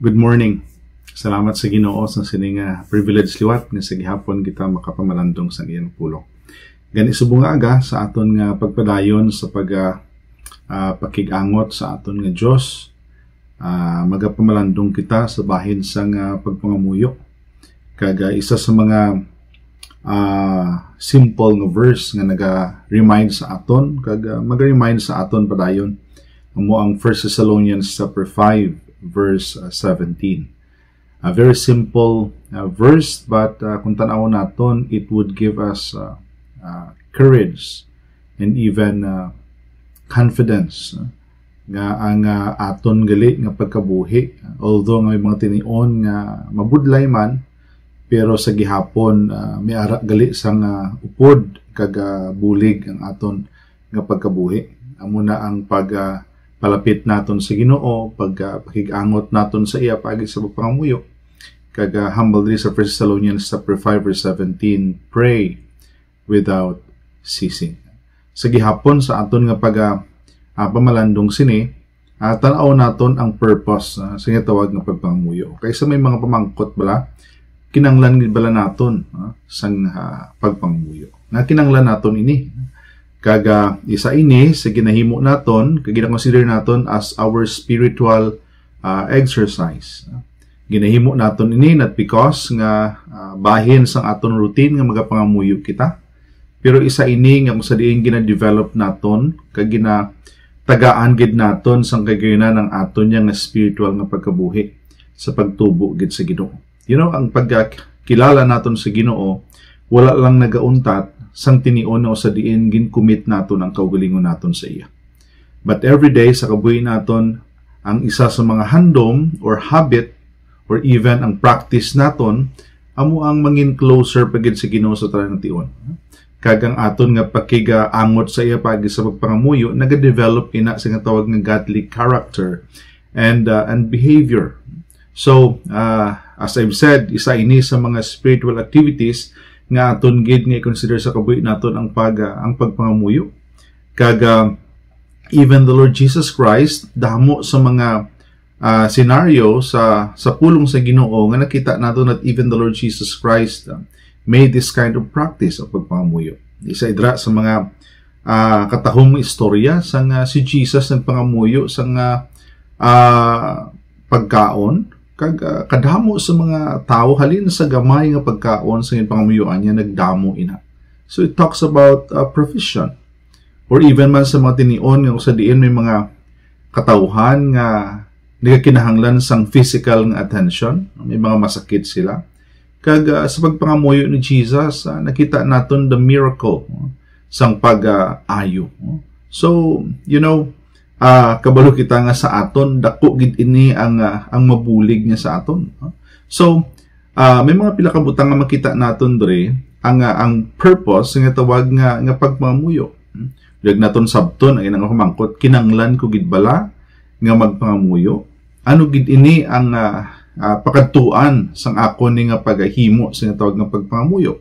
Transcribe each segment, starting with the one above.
Good morning. Salamat sa Ginoo sa sining privilege liwat nga sa gihapon kita makapamalandong sa iyang pulong. Gani subong aga sa aton nga pagpadayon sa pakigangot sa aton nga Dios. Magapamalandong kita sa bahin sa pagpangamuyo. Kaga isa sa mga simple nga verse nga naga-remind sa aton, kaga mag-remind sa aton padayon amo ang 1 Thessalonians chapter 5 verse 17. A very simple verse, but kung tanaw naton, it would give us courage and even confidence nga ang aton gali nga pagkabuhi, although nga may mga tinion nga mabudlay man, pero sa gihapon may ara gali sang upod kag bulig ang aton nga pagkabuhi. Amo na ang palapit naton sa Ginoo, pakigangot naton sa iya pagi sa pagpangamuyo. Kag humble diri sa 1 Thessalonians chapter 5 verse 17, pray without ceasing. Sa gihapon sa aton nga pamalandong sini, tan-aw naton ang purpose sa tawag nga pagpangamuyo. Kaysa may mga pamangkot bala, kinanglan gid bala naton sang pagpangamuyo. Nga kinanglan naton ini. Kaga isa ini sa ginahimo naton, kag gina-consider naton as our spiritual exercise. Ginahimo naton ini not because nga bahin sang aton routine nga magapangamuyo kita, pero isa ini nga sa diin gina-develop naton kag gina-tagaan gid naton sang kagayonan ng aton nga spiritual nga pagkabuhi sa pagtubo gid sa Ginoo. You know, ang pagkakilala naton sa Ginoo wala lang nagauntat sang tinion o sa diin gincommit naton ang kaugalingon naton sa iya. But every day sa kabuhi naton, ang isa sa mga handom or habit or even ang practice naton amo ang mangin closer pagid sa Ginoo sa tanan tion. Kagang aton nga pakigaangot sa iya pagi sa pagpangamuyo naga-develop ina sa nga tawag nga godly character and behavior. So as I've said, isa ini sa mga spiritual activities nga aton gid nga i-consider sa kabuhi naton ang pagpangamuyo. Kaga even the Lord Jesus Christ damo sa mga scenario sa pulong sa Ginoo nga nakita naton that even the Lord Jesus Christ made this kind of practice of pagpangamuyo. Isa idra sa mga katahong istorya sa nga si Jesus nagpangamuyo sa nga pagkaon. Kadamo sa mga tao halin sa gamay nga pagkaon sa pangamuyuan niya nagdamo ina. So it talks about provision, or even man sa mga tinion nga sa diin may mga katawhan nga nagakinahanglan sang physical nga attention, may mga masakit sila. Kag sa pagpangamuyo ni Jesus nakita naton the miracle sang pag-ayo. So you know, kabalo kita nga sa aton dako gid ini ang mabulig niya sa aton. So may mga pila ka butang nga makita naton diri ang purpose nga tawag nga pagpangamuyo. Dag naton sabton ang inang kumangkot kinanglan ko gid bala nga magpangamuyo. Ano gid ini ang pakadtuan sang ako ni nga paghimo sa nga tawag nga pagpangamuyo.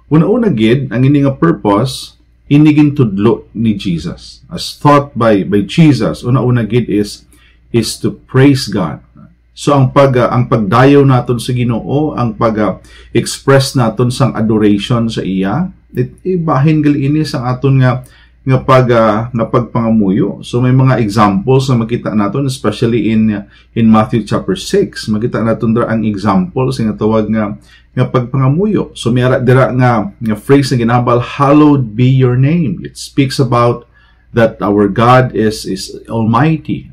Una-una gid ang ini nga purpose inigin tudlo ni Jesus as taught by Jesus. Una-una gid is to praise God. So ang pagdayaw naton sa Ginoo, ang pag-express naton sang adoration sa iya, bahin gali ini sang aton nga pagpangamuyo. So may mga examples na makita naton, especially in Matthew chapter 6. Makita naton dira ang example sa nga tawag nga pagpangamuyo. So may dira nga phrase na ginabal, hallowed be your name. It speaks about that our God is almighty.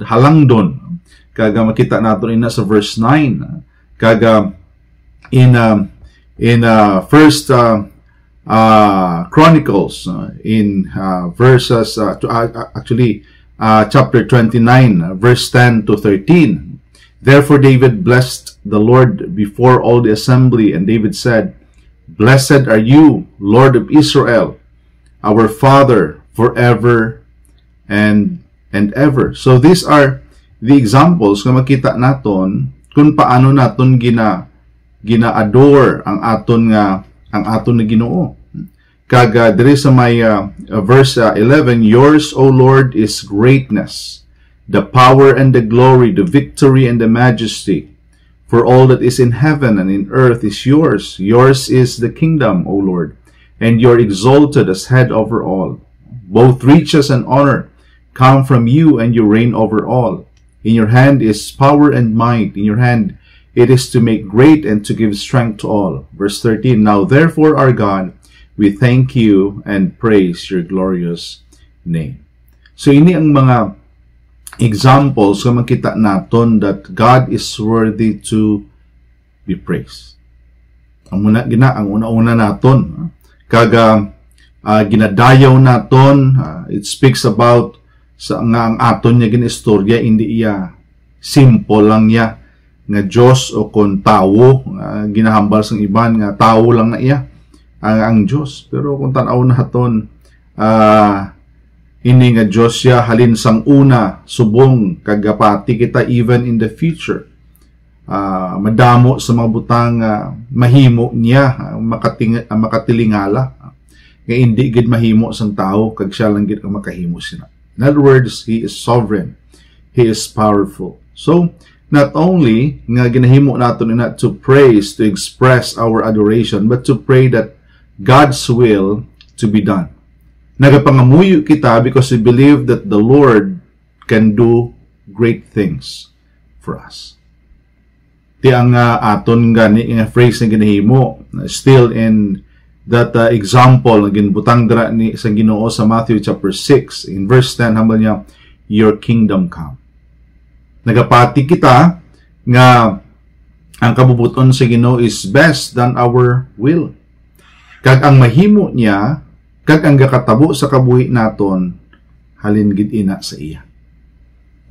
Halangdon. Kaga makita naton ina sa verse 9. Kaga in first Chronicles in verses chapter 29 verse 10 to 13. Therefore David blessed the Lord before all the assembly, and David said, Blessed are you, Lord of Israel, our Father, forever and ever. So these are the examples nga makita naton kung paano naton gina-adore ang aton na Ginoo. Kaga diri sa may verse 11, yours, O Lord, is greatness. the power and the glory, the victory and the majesty. For all that is in heaven and in earth is yours. Yours is the kingdom, O Lord, and you are exalted as head over all. Both riches and honor come from you, and you reign over all. In your hand is power and might. In your hand it is to make great and to give strength to all. Verse 13, Now therefore, our God, we thank you and praise your glorious name. So ini ang mga examples kung makita naton that God is worthy to be praised. Ang una-una naton, kaga ginadayaw naton, it speaks about sa nga ang aton niya ginistorya, hindi iya simple lang niya nga Diyos o kung tawo, ginahambal sang iban nga tawo lang na iya ang Diyos. Pero kung tanaw naton, ini nga Diyos siya halin sang una subong kagapati kita even in the future. Madamo sa mga butang mahimo niya makatilingala nga hindi gid mahimo sang tao kag siya lang gid ang makahimo sina. In other words, He is sovereign. He is powerful. So, not only nga ginahimo naton ina to praise, to express our adoration, but to pray that God's will to be done. Nagapangamuyo kita because we believe that the Lord can do great things for us. Ti ang aton gani nga phrase nga ginahimo still in that example na ginbutang dira ni sa Ginoo sa Matthew chapter 6 in verse 10, hambal niya, your kingdom come. Nagapati kita nga ang kabubuton sa Ginoo is best than our will. Kag ang mahimo niya, kag ang gakatabo sa kabuhi naton, halin gid ina sa iya.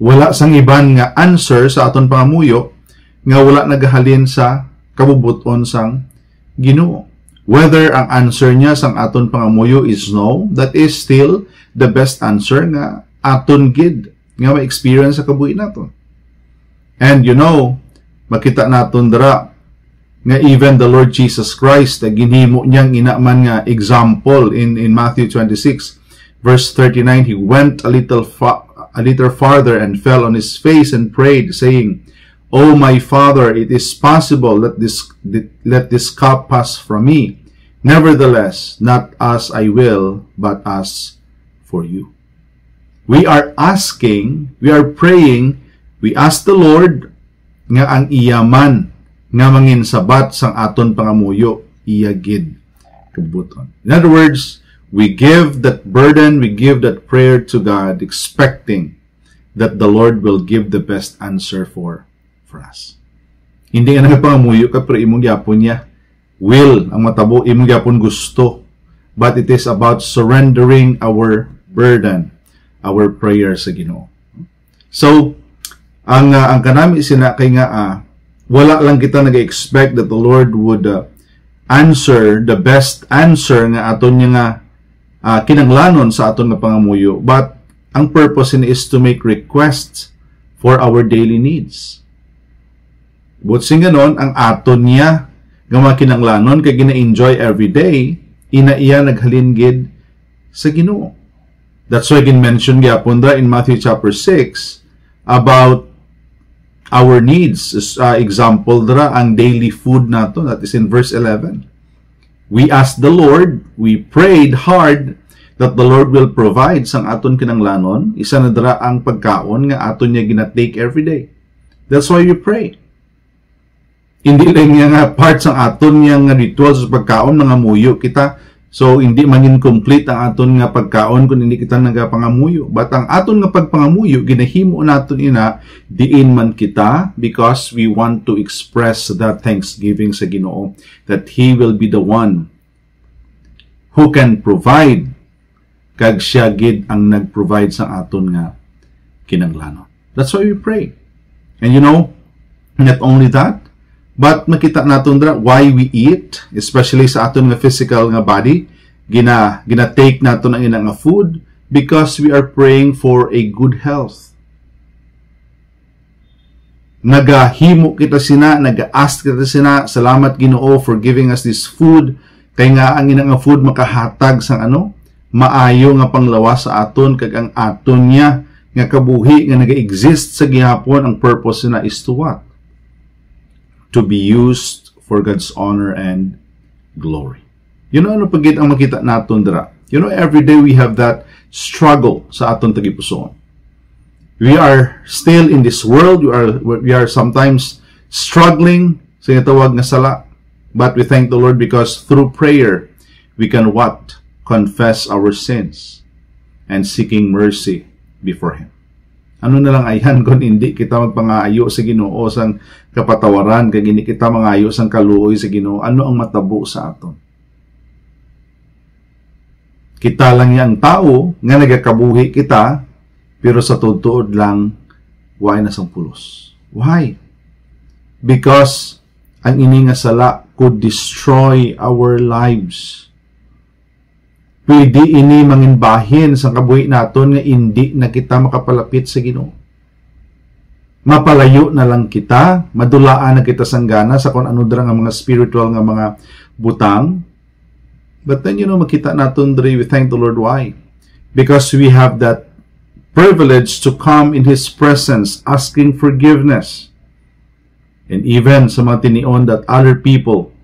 Wala sang iban nga answer sa aton pangamuyo nga wala nagahalin sa kabubuton sang Ginoo. Whether ang answer niya sang aton pangamuyo is no, that is still the best answer nga aton gid nga ma-experience sa kabuhi naton. And you know, makita naton dira nga even the Lord Jesus Christ ginhimo niyang inaman nga example in Matthew 26 verse 39, He went a little farther and fell on His face and prayed, saying, O my Father, it is possible let this cup pass from me. Nevertheless, not as I will, but as for you. We are asking, we are praying, we ask the Lord nga ang iyaman nga manginsabat sang aton pangamuyo iya gid kabuton. In other words, we give that burden, we give that prayer to God, expecting that the Lord will give the best answer for us. Hindi nga nagapangamuyo ka pero imong gyapon niya will ang matabo, imong gyapon gusto, but it is about surrendering our burden, our prayer sa Ginoo. So ang kanami sina kay nga wala lang kita nag-expect that the Lord would answer the best answer nga aton niya nga kinanglanon sa aton nga pangamuyo, but ang purpose niya is to make requests for our daily needs. But sing ganon, ang aton niya nga makinanglanon kay gina-enjoy every day, ina iya naghalin gid sa Ginoo. That's why gin-mention gyapon da in Matthew chapter 6 about our needs. Example dra ang daily food nato, that is in verse 11. We asked the Lord, we prayed hard that the Lord will provide sang aton kinanglanon. Isa na dra ang pagkaon nga aton niya ginatake every day. That's why we pray. Hindi lang nga part sang aton nga ritual sa pagkaon mga muyo kita. So hindi man incomplete ang aton nga pagkaon kung hindi kita nagapangamuyo. But ang aton nga pagpangamuyo ginahimo naton ina diin man kita because we want to express that thanksgiving sa Ginoo that He will be the one who can provide kag siya gid ang nag-provide sa aton nga kinanglanon. That's why we pray. And you know, not only that, but makita naton dra why we eat, especially sa aton nga physical nga body, gina-take naton ang ina nga food because we are praying for a good health. Nagahimo kita sina, nag-ask kita sina, salamat Ginoo for giving us this food, kay nga ang ina nga food makahatag sang maayo nga panglawas sa aton kag ang aton niya nga kabuhi nga naga-exist sa gihapon, ang purpose na is to what? To be used for God's honor and glory. You know, ano pagit ang makita naton dira? You know, every day we have that struggle sa aton tagipusoon. We are still in this world. We are sometimes struggling sa tawag nga sala. But we thank the Lord because through prayer, we can what? Confess our sins and seeking mercy before Him. Ano na lang ayan kung hindi kita magpangaayo sa Ginoo sang kapatawaran, kag hindi kita mangayo sang kaluoy sa Ginoo, ano ang matabo sa aton? Kita lang yang tao nga nagakabuhi kita, pero sa tutuod lang, why na sang pulos? Why? Because ang ini nga sala could destroy our lives. Pwede ini manginbahin sa kabuhi naton nga hindi na kita makapalapit sa Ginoo. Mapalayo na lang kita, madulaan na kita sanggana sa kung ano dira nga mga spiritual nga mga butang. But then, you know, makita naton diri, we thank the Lord. Why? Because we have that privilege to come in His presence asking forgiveness. And even sa mga tinion that other people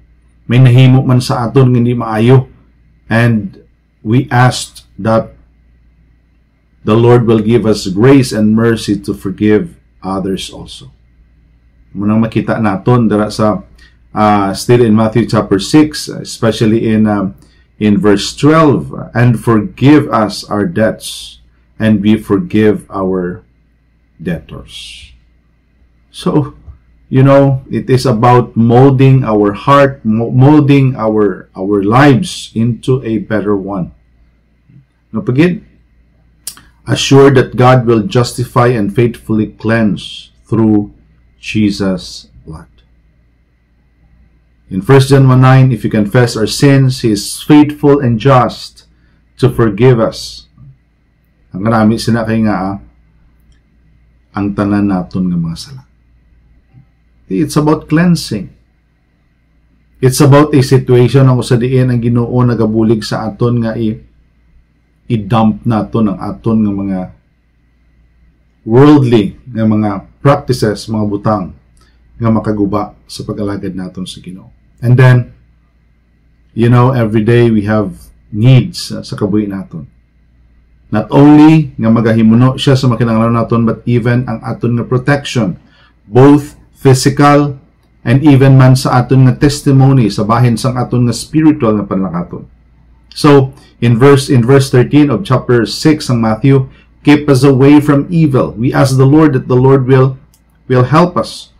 may nahimo man sa aton nga hindi maayo. And we asked that the Lord will give us grace and mercy to forgive others also. Munang makita naton dira sa still in Matthew chapter 6, especially in verse 12, and forgive us our debts and we forgive our debtors. So, you know, it is about molding our heart, molding our lives into a better one. Now, again, assured that God will justify and faithfully cleanse through Jesus' blood. In 1 John 1:9, if you confess our sins, He is faithful and just to forgive us. Ang karami sina kay nga ang tanan naton nga mga sala. It's about cleansing. It's about a situation ang usadiin ang Ginoo nagabulig sa aton nga i-dump naton ang aton nga mga worldly nga mga practices, mga butang nga makaguba sa pag-alagad naton sa Ginoo. And then, you know, every day we have needs sa kabuhi naton. Not only nga magahimuno siya sa makinahanglan naton, but even ang aton nga protection, both physical and even man sa aton nga testimony sa bahin sang aton nga spiritual nga panlakaton. So, in verse 13 of chapter 6 ng Matthew, keep us away from evil. We ask the Lord that the Lord will help us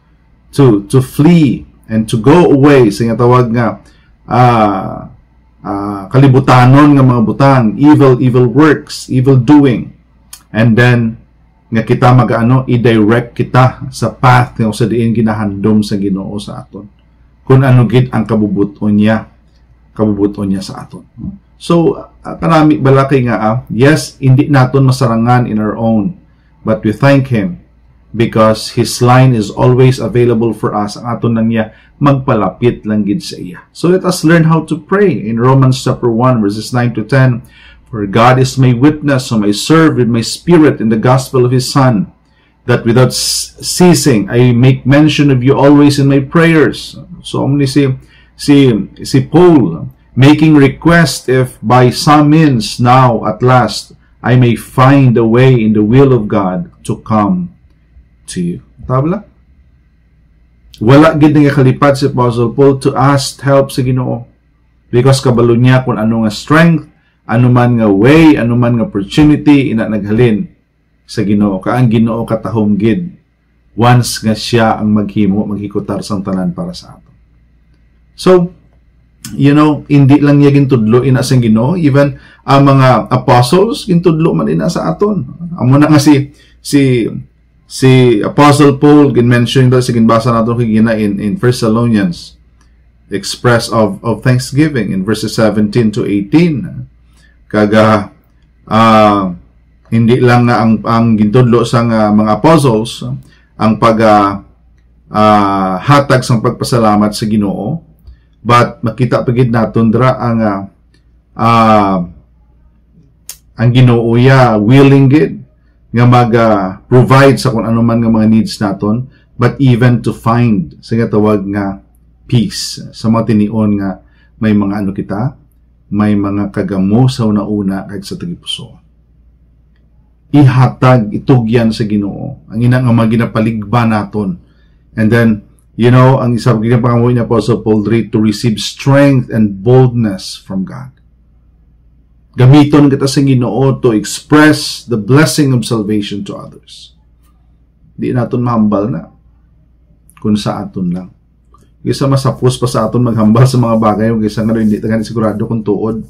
to flee and to go away sa nga tawag nga kalibutanon nga mga butang, evil works, evil doing. And then nga kita i-direct kita sa path nga sa diin ginahandom sa Ginoo sa aton. Kung ano gid ang kabubuton niya sa aton. So, kanami balaki nga, yes, hindi naton masarangan in our own, but we thank Him because His line is always available for us. Ang aton lang niya magpalapit lang gid sa iya. So let us learn how to pray in Romans chapter 1 verses 9 to 10. For God is my witness, whom I serve with my spirit in the gospel of His Son, that without ceasing I make mention of you always in my prayers. So omni si Paul making request if by some means now at last I may find a way in the will of God to come to you. Tabla? Wala gid nga kalipat si Apostle Paul to ask help sa Ginoo because kabalo niya kung ano nga strength, ano man nga way, ano man nga opportunity ina naghalin sa Ginoo. Kaang Ginoo katahom gid once nga siya ang maghikutar sang tanan para sa ato. So, you know, hindi lang niya gintudlo ina sa Ginoo, even ang mga apostles gintudlo man ina sa aton. Amo na nga si Apostle Paul gin-mention daw sa ginbasa nato kay gina in 1 Thessalonians, express of thanksgiving in verses 17 to 18. Kaga hindi lang nga ang gintudlo sa mga apostles ang hatag sang pagpasalamat sa Ginoo, but makita pagid naton dra ang Ginoo ya willing gid nga mag-provide sa kung ano man nga mga needs naton, but even to find sa tawag nga peace sa mga tinion nga may mga ano kita, may mga kagamo sa una-una kahit sa tagipuso. Ihatag, itugyan sa Ginoo ang ina nga mga ginapaligba naton. And then, ang isa ginapangamuhi ni Apostle Paul to receive strength and boldness from God. Gamiton kita sa Ginoo to express the blessing of salvation to others. Di naton mahambal na kung sa aton lang. Kaysa masapos pa sa aton maghambal sa mga bagay, kaysa nga hindi tagan sigurado kung tuod.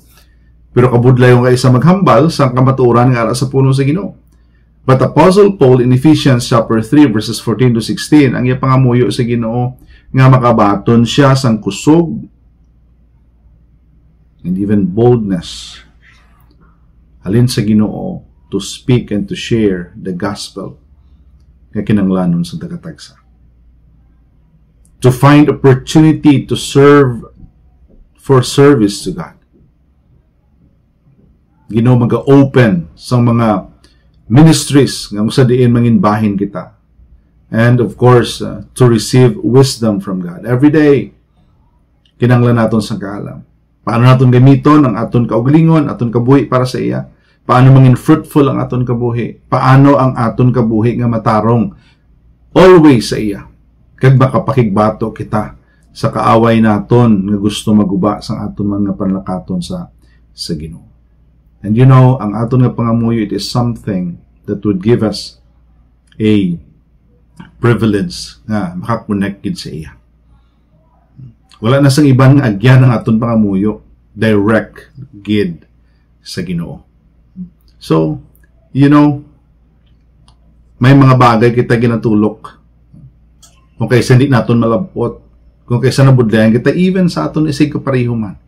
Pero kabudlay yung kaysa maghambal sa kamaturan nga sa puno sa Ginoo. But Apostle Paul in Ephesians chapter 3 verses 14 to 16, ang iya pangamuyo sa Ginoo nga makabaton siya sang kusog and even boldness halin sa Ginoo to speak and to share the gospel nga kinanglanon sa tagatagsa. To find opportunity to serve for service to God. Ginoo mag-open sa mga ministries nga sa diin manginbahin kita. And of course, to receive wisdom from God. Every day, kinanglan naton sa kaalam. Paano naton gamiton ang aton kaugalingon, aton kabuhi para sa iya? Paano mangin fruitful ang aton kabuhi? Paano ang aton kabuhi nga matarong always sa iya? Kag makapakigbato kita sa kaaway naton nga gusto maguba sa aton mga panlakaton sa Ginoo. And ang aton nga pangamuyo, it is something that would give us a privilege nga makakonected sa iya. Wala na sang ibang agyan ng aton pangamuyo, direct gid sa Ginoo. So, may mga bagay kita ginatulok. Kung kaysa hindi naton malabot, kung kaysa nabudlayan kita, even sa aton isig kapareho man.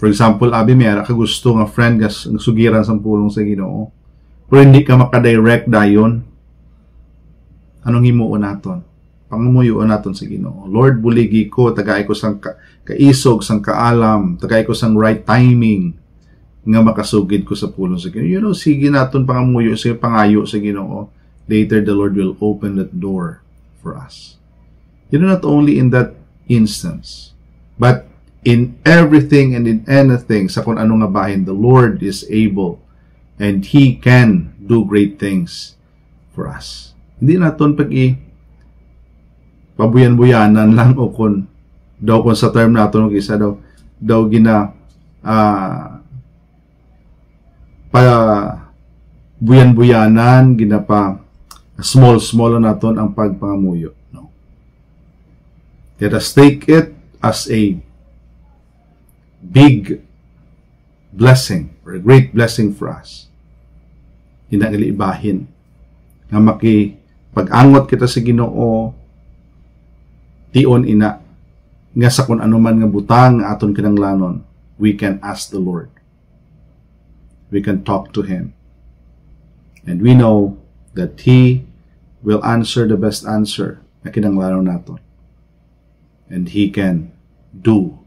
For example, abi mayara ka gusto nga friend nga sugiran sa pulong sa Ginoo. Pero hindi ka makadirect dayon. Anong himuon naton? Pangamuyoon naton sa Ginoo. Lord, buligi ko, tagay ko sang kaisog, sang kaalam, tagay ko sang right timing nga makasugid ko sa pulong sa Ginoo. Sige naton pangamuyo, sige pangayo sa Ginoo. Later, the Lord will open that door for us. Not only in that instance, but in everything and in anything, sa kung ano nga bahin, the Lord is able and He can do great things for us. Hindi naton pabuyan-buyanan lang o kung sa term naton isa daw gina buyan-buyanan, gina pa small naton ang pagpangamuyo. No? Let us take it as a big blessing or a great blessing for us. Ibahin nga pag-angot kita sa Ginoo tion ina nga sa kung ano man nga butang aton kinanglanon, we can ask the Lord. We can talk to Him. And we know that He will answer the best answer na kinanglanon naton. And He can do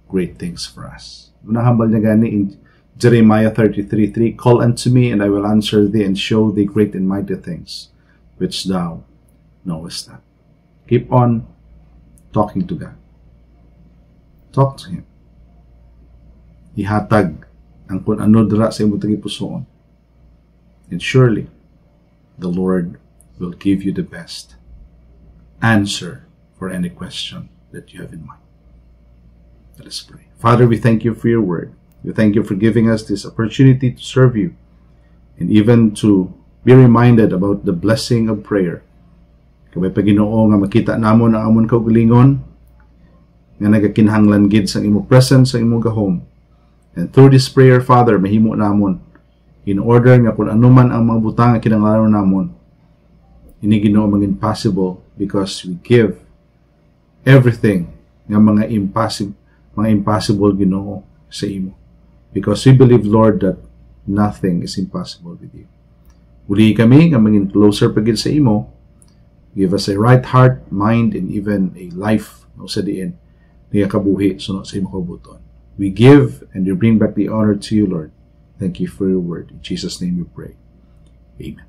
great things for us. Unahambal niya gani in Jeremiah 33:3, call unto me, and I will answer thee, and show thee great and mighty things, which thou knowest not. Keep on talking to God. Talk to Him. Ihatag ang kung ano dira sa imong tagipusoon. And surely, the Lord will give you the best answer for any question that you have in mind. Let us pray. Father, we thank you for your word. We thank you for giving us this opportunity to serve you and even to be reminded about the blessing of prayer. Kabay pa Ginoo nga makita namon ang amon kaugalingon nga nagakinahanglan gid sa imo presence sa imo gahom. And through this prayer, Father, mahimo namon in order nga kung ano man ang mga butang nga kinahanglan namon, ini Ginoo maging possible because we give everything nga mga impossible Ginoo sa imo. Because we believe, Lord, that nothing is impossible with you. Uli kami nga maging closer pagid sa imo. Give us a right heart, mind, and even a life sa diin nga kabuhi sunod sa imo kabuton. We give and we bring back the honor to you, Lord. Thank you for your word. In Jesus' name we pray. Amen.